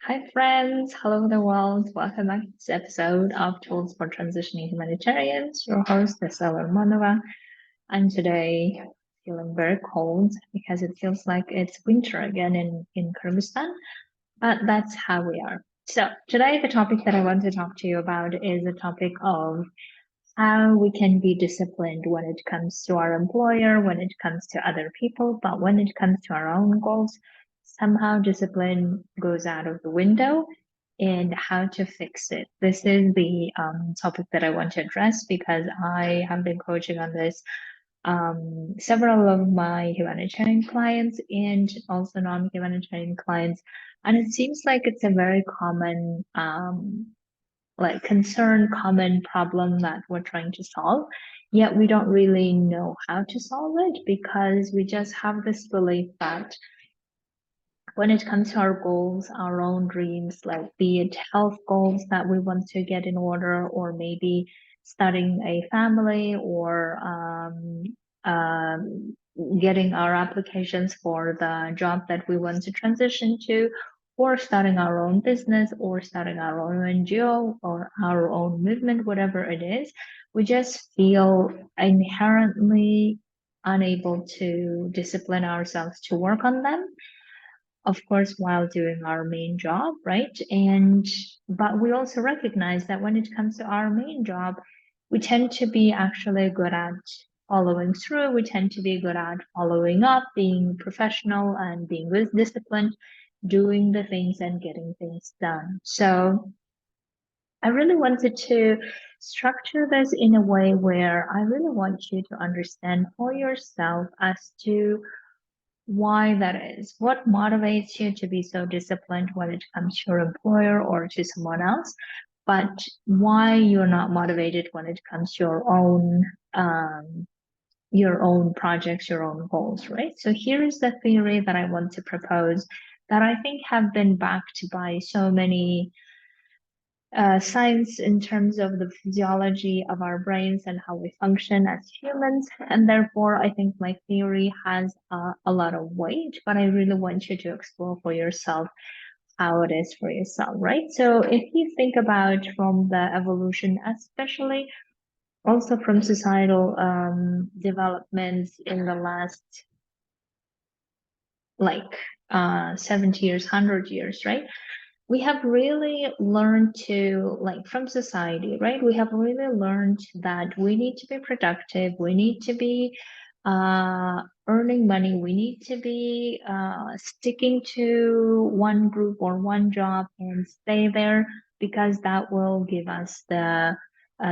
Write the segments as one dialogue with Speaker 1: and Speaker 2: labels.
Speaker 1: Hi, friends. Hello, the world. Welcome back to this episode of Tools for Transitioning Humanitarians. Your host is Ella Manova, and today feeling very cold because it feels like it's winter again in Kyrgyzstan, but that's how we are. So today, the topic that I want to talk to you about is the topic of how we can be disciplined when it comes to our employer, when it comes to other people, but when it comes to our own goals, somehow discipline goes out of the window and how to fix it. This is the topic that I want to address because I have been coaching on this several of my humanitarian clients and also non-humanitarian clients. And it seems like it's a very common like concern, common problem that we're trying to solve. Yet we don't really know how to solve it because we just have this belief that when it comes to our goals, our own dreams, like be it health goals that we want to get in order, or maybe starting a family, or getting our applications for the job that we want to transition to, or starting our own business, or starting our own NGO, or our own movement, whatever it is, we just feel inherently unable to discipline ourselves to work on them, of course, while doing our main job, right? But we also recognize that when it comes to our main job, we tend to be actually good at following through. We tend to be good at following up, being professional and being disciplined, doing the things and getting things done. So I really wanted to structure this in a way where I really want you to understand for yourself as to why that is. What motivates you to be so disciplined when it comes to your employer or to someone else, but why you're not motivated when it comes to your own projects, your own goals, right? So here is the theory that I want to propose that I think have been backed by so many science in terms of the physiology of our brains and how we function as humans. And therefore, I think my theory has a lot of weight, but I really want you to explore for yourself how it is for yourself, right? So if you think about from the evolution, especially also from societal developments in the last like 70 years, 100 years, right? We have really learned to, like, from society, right? We have really learned that we need to be productive, we need to be earning money, we need to be sticking to one group or one job and stay there because that will give us the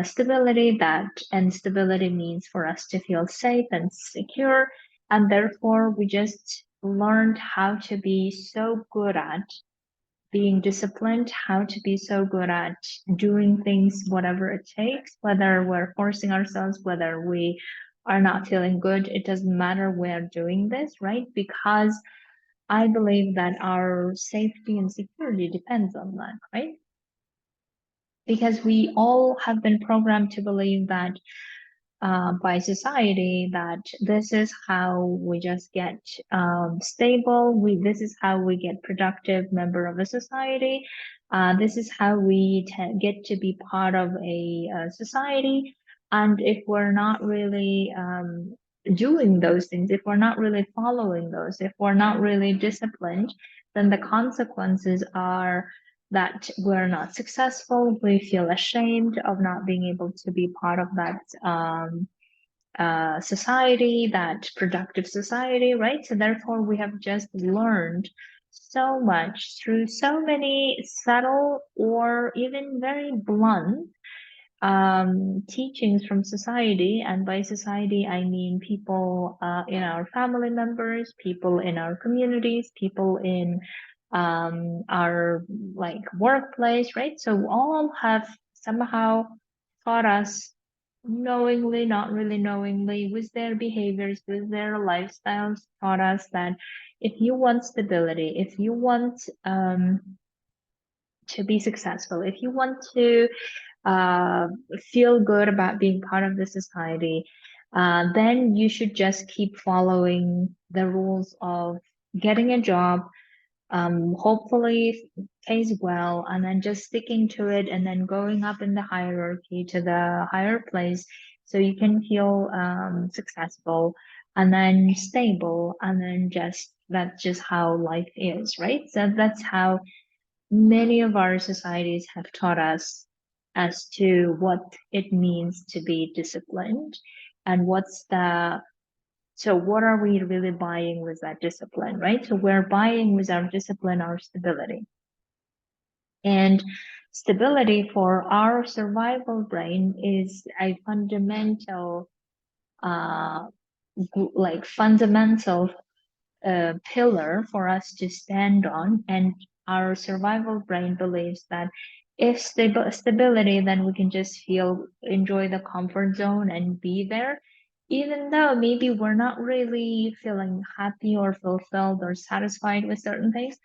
Speaker 1: stability that, and stability means for us to feel safe and secure. And therefore, we just learned how to be so good at being disciplined, how to be so good at doing things, whatever it takes, whether we're forcing ourselves, whether we are not feeling good, it doesn't matter, we're doing this, right? Because I believe that our safety and security depends on that, right? Because we all have been programmed to believe that by society that this is how we just get stable. This is how we get productive member of a society. This is how we get to be part of a society. And if we're not really doing those things, if we're not really following those, if we're not really disciplined, then the consequences are that we're not successful. We feel ashamed of not being able to be part of that society, that productive society, right? So therefore, we have just learned so much through so many subtle or even very blunt teachings from society. And by society, I mean people in our family members, people in our communities, people in our like workplace, right? So all have somehow taught us knowingly, not really knowingly, with their behaviors, with their lifestyles, taught us that if you want stability, if you want to be successful, if you want to uh, feel good about being part of the society, then you should just keep following the rules of getting a job, hopefully pays well, and then just sticking to it and then going up in the hierarchy to the higher place so you can feel successful and then stable, and then just that's just how life is, right? So that's how many of our societies have taught us as to what it means to be disciplined, and what are we really buying with that discipline, right? So we're buying with our discipline our stability. And stability for our survival brain is a fundamental, uh, fundamental pillar for us to stand on. And our survival brain believes that if stability, then we can just enjoy the comfort zone and be there, even though maybe we're not really feeling happy or fulfilled or satisfied with certain things,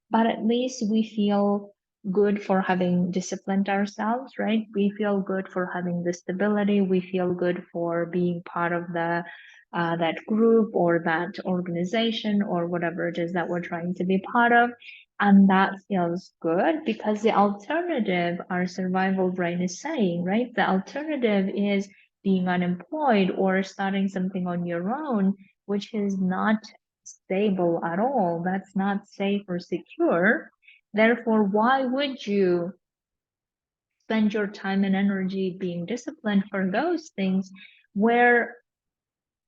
Speaker 1: but at least we feel good for having disciplined ourselves, right? We feel good for having the stability. We feel good for being part of the that group or that organization or whatever it is that we're trying to be part of. And that feels good because the alternative, our survival brain is saying, right? The alternative is being unemployed or starting something on your own, which is not stable at all. That's not safe or secure. Therefore, why would you spend your time and energy being disciplined for those things where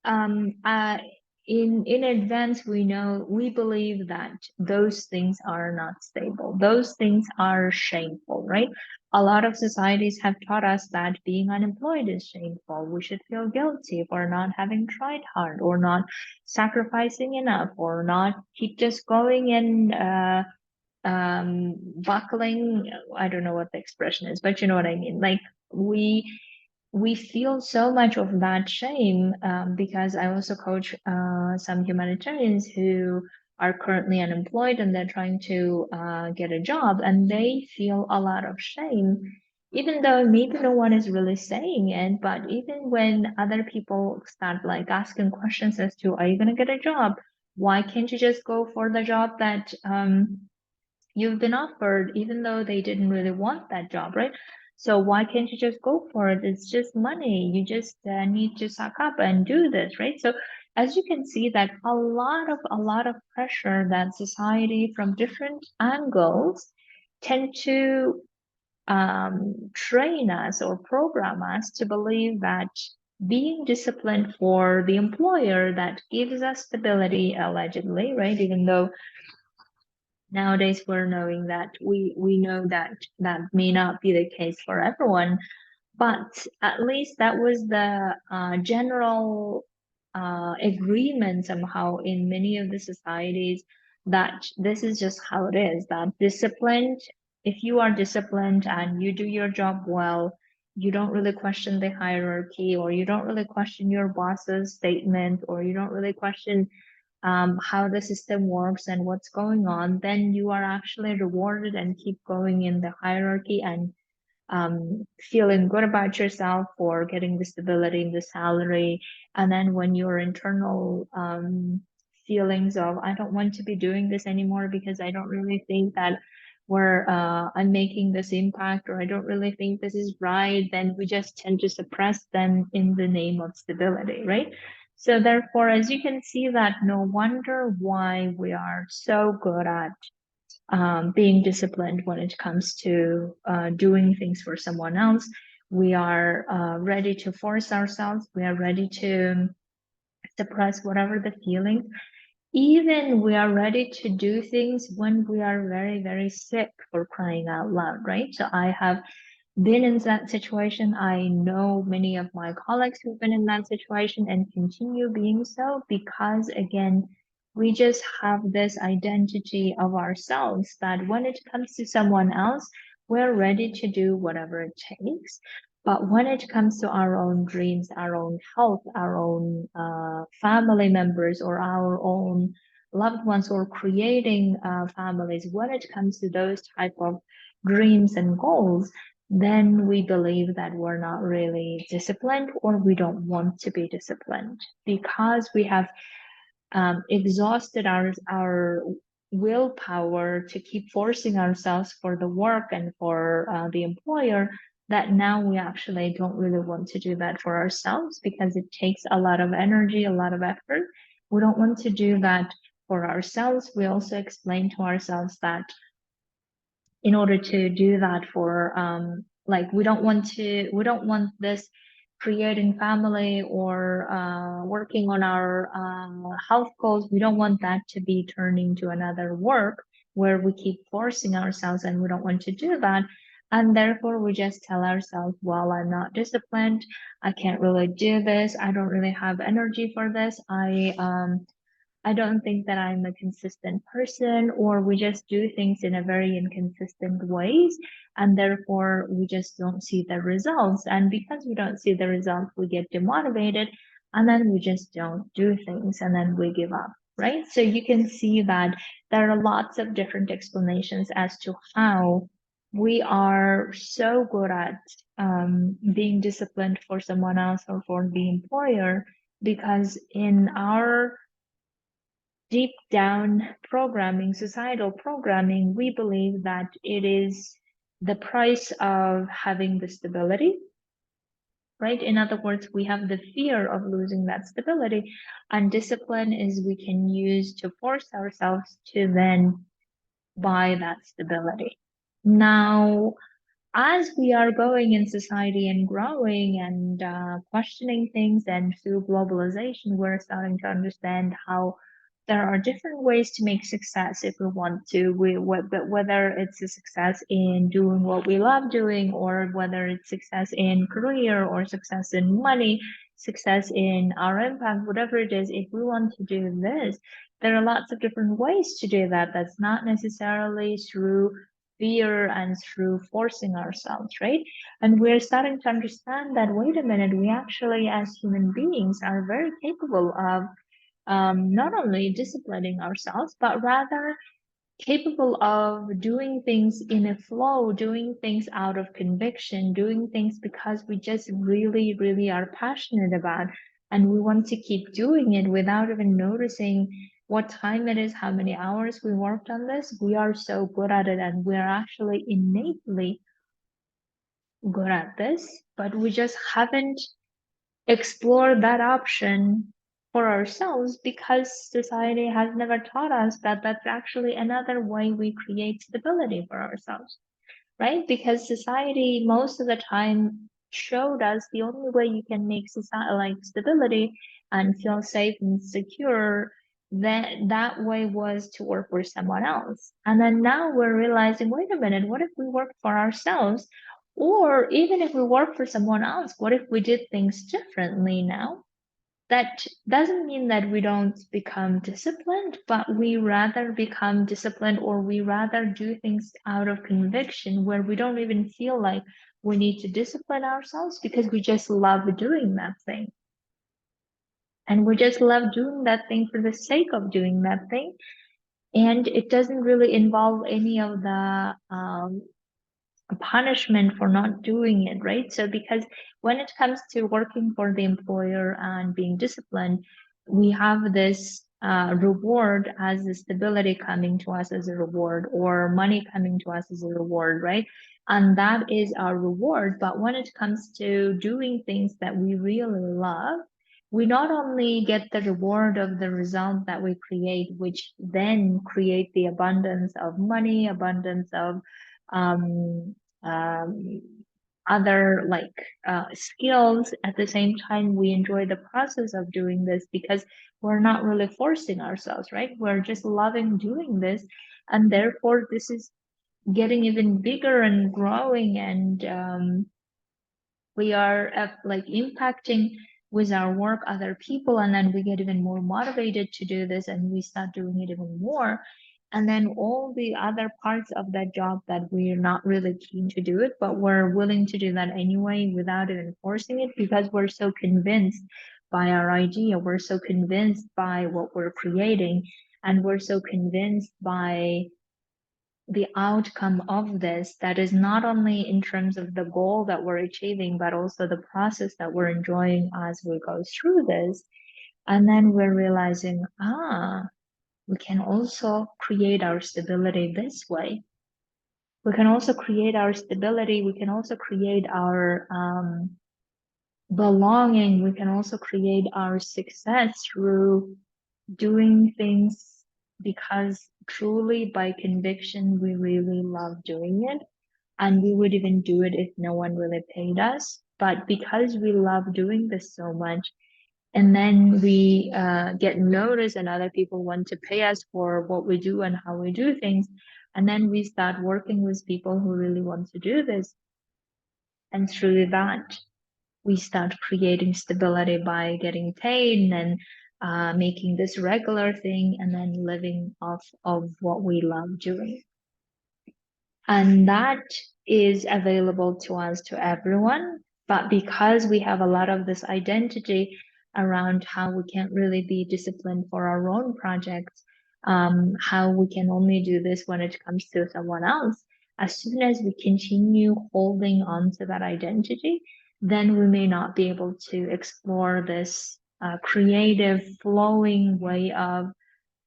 Speaker 1: um, uh, in advance we believe that those things are not stable, those things are shameful, right? A lot of societies have taught us that being unemployed is shameful. We should feel guilty for not having tried hard or not sacrificing enough or not keep just going and buckling. I don't know what the expression is, but you know what I mean. Like we feel so much of that shame, because I also coach some humanitarians who are currently unemployed and they're trying to get a job, and they feel a lot of shame, even though maybe no one is really saying it. But even when other people start like asking questions as to, are you going to get a job? Why can't you just go for the job that you've been offered, even though they didn't really want that job, right? So why can't you just go for it? It's just money. You just need to suck up and do this, right? So as you can see, that a lot of pressure that society from different angles tend to train us or program us to believe that being disciplined for the employer that gives us stability, allegedly, right? Even though nowadays we're knowing that we know that that may not be the case for everyone, but at least that was the general agreement somehow in many of the societies, that this is just how it is, that disciplined, if you are disciplined and you do your job well, you don't really question the hierarchy, or you don't really question your boss's statement, or you don't really question how the system works and what's going on, then you are actually rewarded and keep going in the hierarchy and feeling good about yourself for getting the stability in the salary. And then when your internal feelings of, I don't want to be doing this anymore because I don't really think that I'm making this impact, or I don't really think this is right, then we just tend to suppress them in the name of stability, right? So therefore, as you can see, that no wonder why we are so good at being disciplined when it comes to doing things for someone else. We are ready to force ourselves. We are ready to suppress whatever the feelings. Even we are ready to do things when we are very, very sick, for crying out loud, right? So I have been in that situation. I know many of my colleagues who've been in that situation and continue being so, because again, we just have this identity of ourselves that when it comes to someone else, we're ready to do whatever it takes. But when it comes to our own dreams, our own health, our own family members, or our own loved ones, or creating families, when it comes to those type of dreams and goals, then we believe that we're not really disciplined, or we don't want to be disciplined, because we have exhausted our willpower to keep forcing ourselves for the work and for the employer, that now we actually don't really want to do that for ourselves because it takes a lot of energy, a lot of effort. We don't want to do that for ourselves. We also explain to ourselves that in order to do that for like we don't want this creating family or working on our health goals. We don't want that to be turned into another work where we keep forcing ourselves, and we don't want to do that. And therefore we just tell ourselves, well, I'm not disciplined, I can't really do this, I don't really have energy for this, I don't think that I'm a consistent person, or we just do things in a very inconsistent ways, and therefore we just don't see the results. And because we don't see the results, we get demotivated, and then we just don't do things, and then we give up, right? So you can see that there are lots of different explanations as to how we are so good at being disciplined for someone else or for the employer, because in our deep down programming, societal programming, we believe that it is the price of having the stability, right? In other words, we have the fear of losing that stability, and discipline is we can use to force ourselves to then buy that stability. Now, as we are going in society and growing and questioning things, and through globalization, we're starting to understand how there are different ways to make success if we want to. But whether it's a success in doing what we love doing, or whether it's success in career, or success in money, success in our impact, whatever it is, if we want to do this, there are lots of different ways to do that. That's not necessarily through fear and through forcing ourselves, right? And we're starting to understand that, wait a minute, we actually, as human beings, are very capable of not only disciplining ourselves, but rather capable of doing things in a flow, doing things out of conviction, doing things because we just really, really are passionate about, and we want to keep doing it without even noticing what time it is, how many hours we worked on this. We are so good at it, and we're actually innately good at this, but we just haven't explore that option for ourselves because society has never taught us that that's actually another way we create stability for ourselves, right? Because society most of the time showed us the only way you can make society like stability and feel safe and secure, that way was to work for someone else. And then now we're realizing, wait a minute, what if we work for ourselves? Or even if we work for someone else, what if we did things differently now? That doesn't mean that we don't become disciplined, but we rather become disciplined, or we rather do things out of conviction where we don't even feel like we need to discipline ourselves because we just love doing that thing. And we just love doing that thing for the sake of doing that thing. And it doesn't really involve any of the punishment for not doing it, right? So because when it comes to working for the employer and being disciplined, we have this reward as the stability coming to us as a reward, or money coming to us as a reward, right? And that is our reward. But when it comes to doing things that we really love, we not only get the reward of the result that we create, which then create the abundance of money, abundance of um, um, other like skills. At the same time, we enjoy the process of doing this because we're not really forcing ourselves, right? We're just loving doing this, and therefore this is getting even bigger and growing, and we are like impacting with our work other people, and then we get even more motivated to do this, and we start doing it even more. And then all the other parts of that job that we're not really keen to do it, but we're willing to do that anyway without even forcing it, because we're so convinced by our idea, we're so convinced by what we're creating, and we're so convinced by the outcome of this, that is not only in terms of the goal that we're achieving, but also the process that we're enjoying as we go through this. And then we're realizing, we can also create our stability this way. We can also create our stability. We can also create our belonging. We can also create our success through doing things because truly by conviction, we really love doing it. And we would even do it if no one really paid us. But because we love doing this so much, and then we get noticed and other people want to pay us for what we do and how we do things. And then we start working with people who really want to do this. And through that, we start creating stability by getting paid and making this regular thing and then living off of what we love doing. And that is available to us, to everyone. But because we have a lot of this identity around how we can't really be disciplined for our own projects, how we can only do this when it comes to someone else, as soon as we continue holding on to that identity, then we may not be able to explore this creative, flowing way of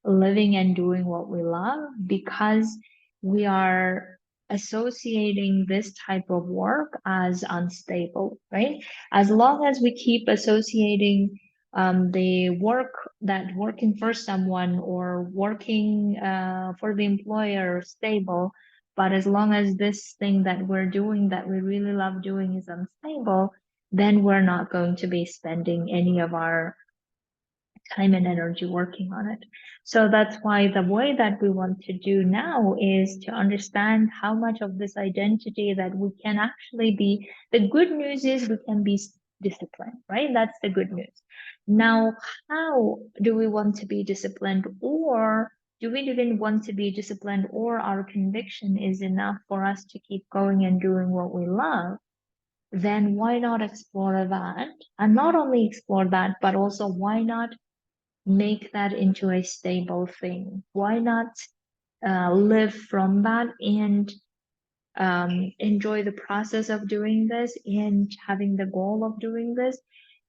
Speaker 1: living and doing what we love because we are associating this type of work as unstable, right? As long as we keep associating the work that working for someone or working for the employer stable, but as long as this thing that we're doing that we really love doing is unstable, then we're not going to be spending any of our time and energy working on it. So that's why the way that we want to do now is to understand how much of this identity that we can actually be. The good news is we can be disciplined, right? That's the good news. Now, how do we want to be disciplined, or do we even want to be disciplined, or our conviction is enough for us to keep going and doing what we love? Then why not explore that? And not only explore that, but also why not make that into a stable thing? Why not live from that and enjoy the process of doing this and having the goal of doing this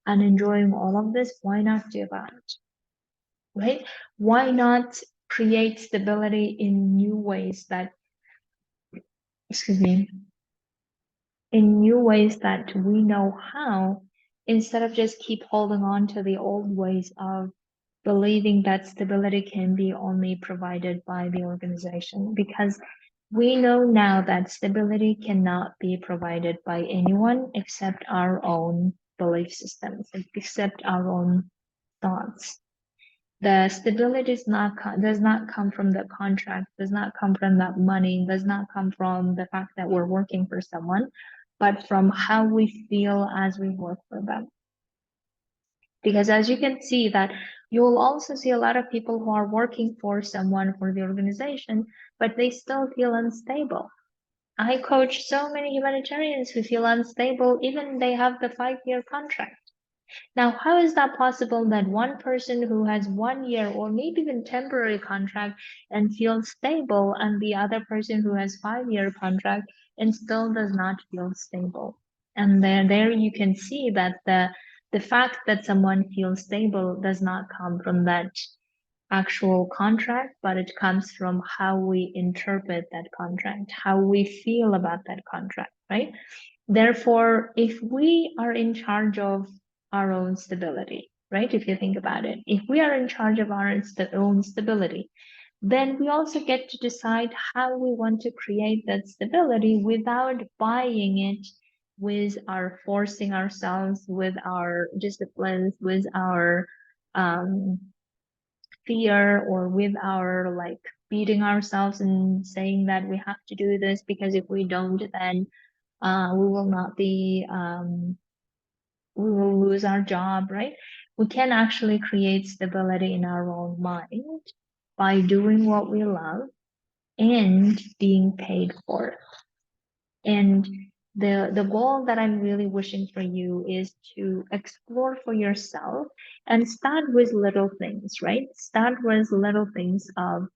Speaker 1: and enjoying all of this? Why not do that? Right? Why not create stability in new ways that, excuse me, in new ways that we know how, instead of just keep holding on to the old ways of believing that stability can be only provided by the organization, because we know now that stability cannot be provided by anyone except our own belief systems, except our own thoughts. The stability does not come from the contract, does not come from that money, does not come from the fact that we're working for someone, but from how we feel as we work for them. Because as you can see that you'll also see a lot of people who are working for someone, for the organization, but they still feel unstable. I coach so many humanitarians who feel unstable, even they have the 5-year contract. Now, how is that possible that one person who has 1 year or maybe even temporary contract and feels stable, and the other person who has 5-year contract and still does not feel stable? And there you can see that the fact that someone feels stable does not come from that actual contract, but it comes from how we interpret that contract, how we feel about that contract, right? Therefore, if we are in charge of our own stability, right? If you think about it, if we are in charge of our own stability, then we also get to decide how we want to create that stability without buying it with our forcing ourselves, with our disciplines, with our fear, or with our like beating ourselves and saying that we have to do this because if we don't, then we will not be, we will lose our job, right? We can actually create stability in our own mind by doing what we love and being paid for it. And the goal that I'm really wishing for you is to explore for yourself and start with little things, right? Start with little things of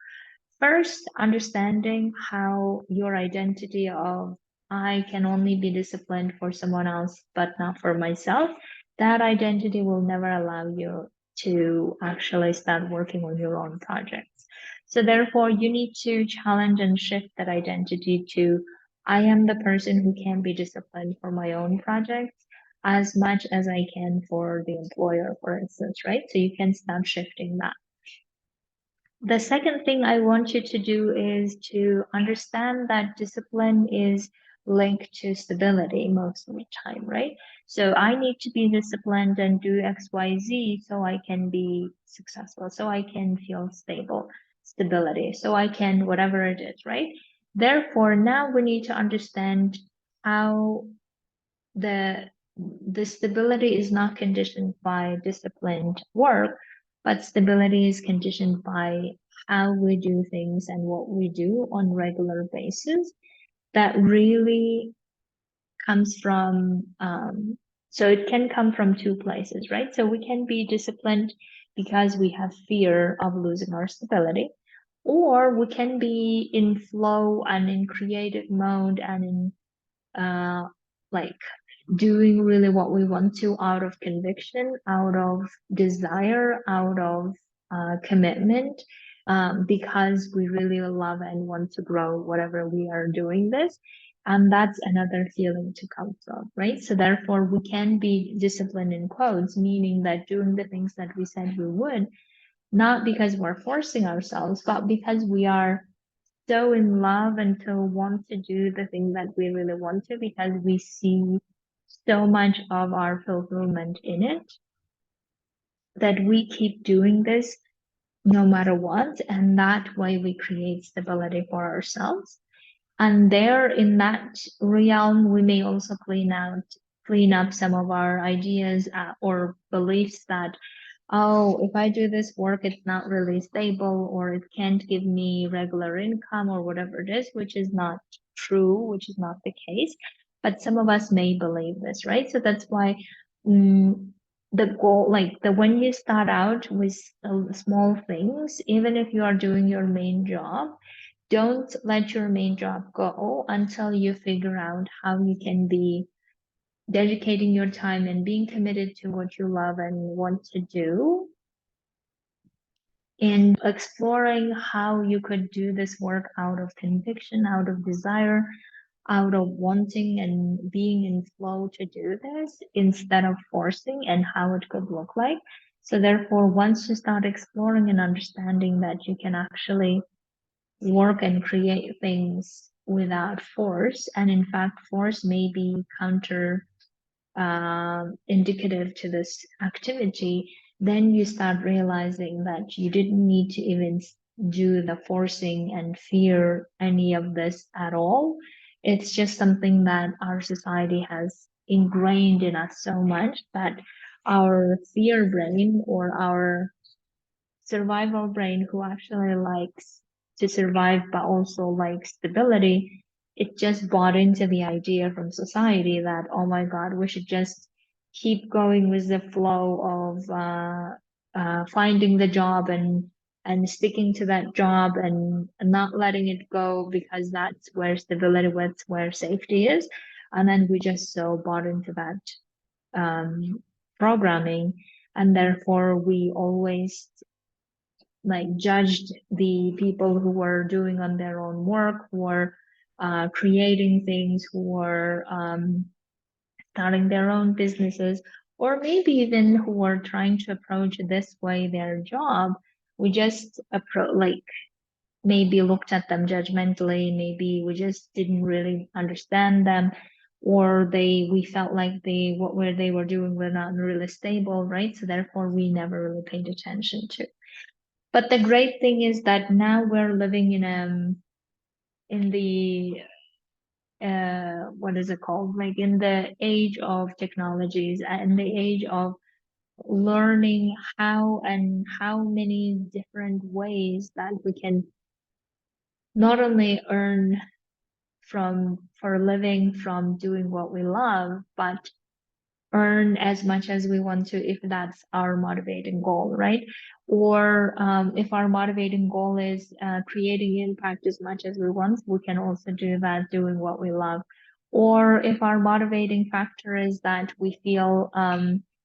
Speaker 1: first understanding how your identity of I can only be disciplined for someone else, but not for myself. That identity will never allow you to actually start working on your own projects. So therefore, you need to challenge and shift that identity to, I am the person who can be disciplined for my own projects as much as I can for the employer, for instance, right? So you can start shifting that. The second thing I want you to do is to understand that discipline is linked to stability most of the time, right? So I need to be disciplined and do XYZ so I can be successful, so I can feel stability, so I can, whatever it is, right? Therefore, now we need to understand how the the stability is not conditioned by disciplined work, but stability is conditioned by how we do things and what we do on regular basis. That really comes from so it can come from two places, right? So we can be disciplined because we have fear of losing our stability, or we can be in flow and in creative mode and in like doing really what we want to out of conviction, out of desire, out of commitment, because we really love and want to grow whatever we are doing this. And that's another feeling to come from, right? So therefore, we can be disciplined in quotes, meaning that doing the things that we said we would, not because we're forcing ourselves, but because we are so in love and so want to do the thing that we really want to, because we see so much of our fulfillment in it, that we keep doing this no matter what. And that way we create stability for ourselves. And there in that realm, we may also clean up some of our ideas or beliefs that, oh, if I do this work, it's not really stable, or it can't give me regular income, or whatever it is, which is not true, which is not the case. But some of us may believe this, right? So that's why the goal, like the when you start out with small things, even if you are doing your main job, don't let your main job go until you figure out how you can be dedicating your time and being committed to what you love and want to do, and exploring how you could do this work out of conviction, out of desire, out of wanting and being in flow to do this instead of forcing, and how it could look like. So therefore, once you start exploring and understanding that you can actually work and create things without force, and in fact, force may be counter indicative to this activity, then you start realizing that you didn't need to even do the forcing and fear any of this at all. It's just something that our society has ingrained in us so much that our fear brain, or our survival brain, who actually likes to survive but also likes stability, it just bought into the idea from society that, oh my God, we should just keep going with the flow of finding the job and sticking to that job and not letting it go, because that's where stability, that's where safety is. And then we just so bought into that programming, and therefore we always like judged the people who were doing on their own work, who were creating things, who were starting their own businesses, or maybe even who were trying to approach this way their job. We just like maybe looked at them judgmentally, maybe we just didn't really understand them, or we felt like what they were doing were not really stable, right? So therefore we never really paid attention to. But the great thing is that now we're living in the what is it called? Like in the age of technologies and the age of learning how many different ways that we can not only earn for a living from doing what we love, but earn as much as we want to, if that's our motivating goal, right? Or if our motivating goal is creating impact as much as we want, we can also do that doing what we love. Or if our motivating factor is that we feel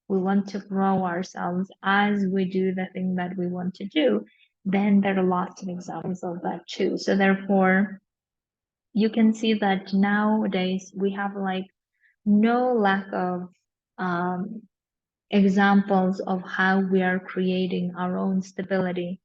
Speaker 1: we want to grow ourselves as we do the thing that we want to do, then there are lots of examples of that too. So therefore, you can see that nowadays we have like no lack of um, examples of how we are creating our own stability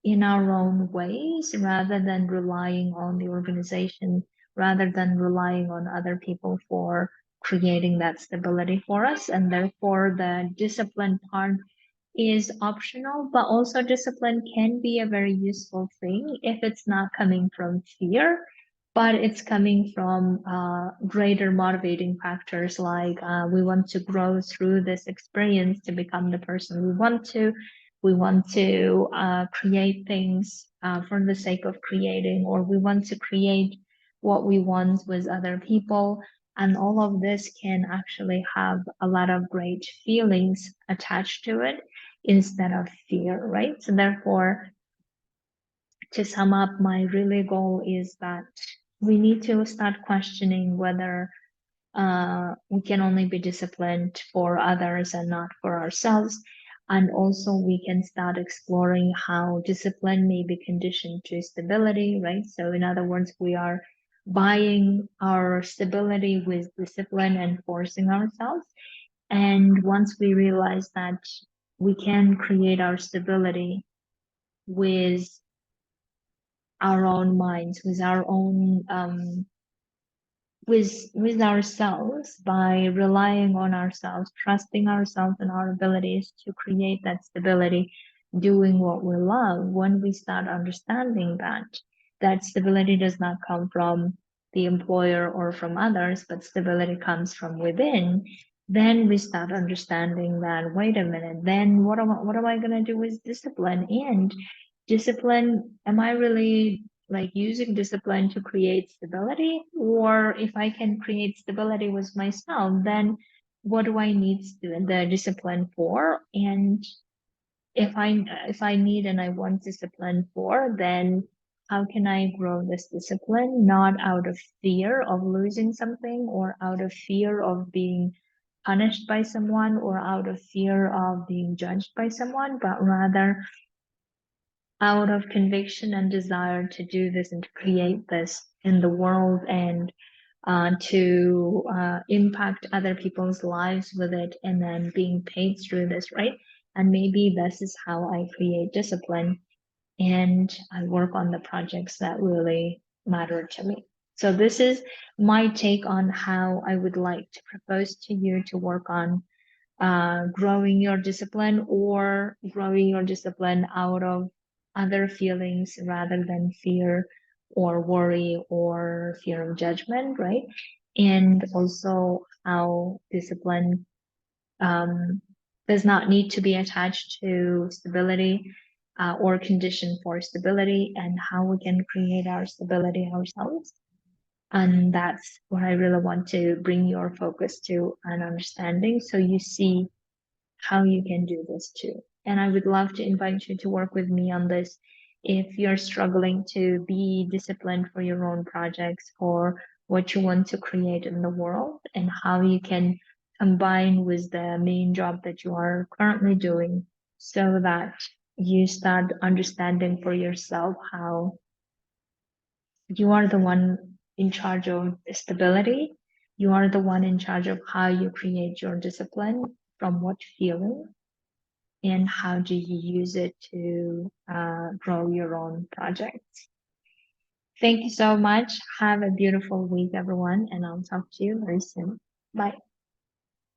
Speaker 1: in our own ways rather than relying on the organization, rather than relying on other people for creating that stability for us. And therefore, the discipline part is optional, but also discipline can be a very useful thing if it's not coming from fear, but it's coming from greater motivating factors like we want to grow through this experience to become the person we want to. We want to create things for the sake of creating, or we want to create what we want with other people. And all of this can actually have a lot of great feelings attached to it instead of fear, right? So therefore, to sum up, my really goal is that we need to start questioning whether we can only be disciplined for others and not for ourselves. And also, we can start exploring how discipline may be conditioned to stability, right? So, in other words, we are buying our stability with discipline and forcing ourselves. And once we realize that we can create our stability with our own minds, with our own with ourselves by relying on ourselves, trusting ourselves and our abilities to create that stability, doing what we love. When we start understanding that that stability does not come from the employer or from others, but stability comes from within, then we start understanding that, wait a minute, then what am I gonna do with discipline? And discipline, am I really like using discipline to create stability? Or if I can create stability with myself, then what do I need the discipline for? And if I need and I want discipline for, then how can I grow this discipline? Not out of fear of losing something, or out of fear of being punished by someone, or out of fear of being judged by someone, but rather out of conviction and desire to do this and to create this in the world, and to impact other people's lives with it, and then being paid through this, right? And maybe this is how I create discipline, and I work on the projects that really matter to me. So this is my take on how I would like to propose to you to work on growing your discipline, or growing your discipline out of other feelings rather than fear or worry or fear of judgment, right? And also how discipline um, does not need to be attached to stability or condition for stability, and how we can create our stability ourselves. And that's what I really want to bring your focus to, an understanding, so you see how you can do this too. And I would love to invite you to work with me on this if you're struggling to be disciplined for your own projects, for what you want to create in the world, and how you can combine with the main job that you are currently doing, so that you start understanding for yourself how you are the one in charge of stability. You are the one in charge of how you create your discipline, from what feeling, and how do you use it to grow your own projects. Thank you so much. Have a beautiful week, everyone, and I'll talk to you very soon. Bye.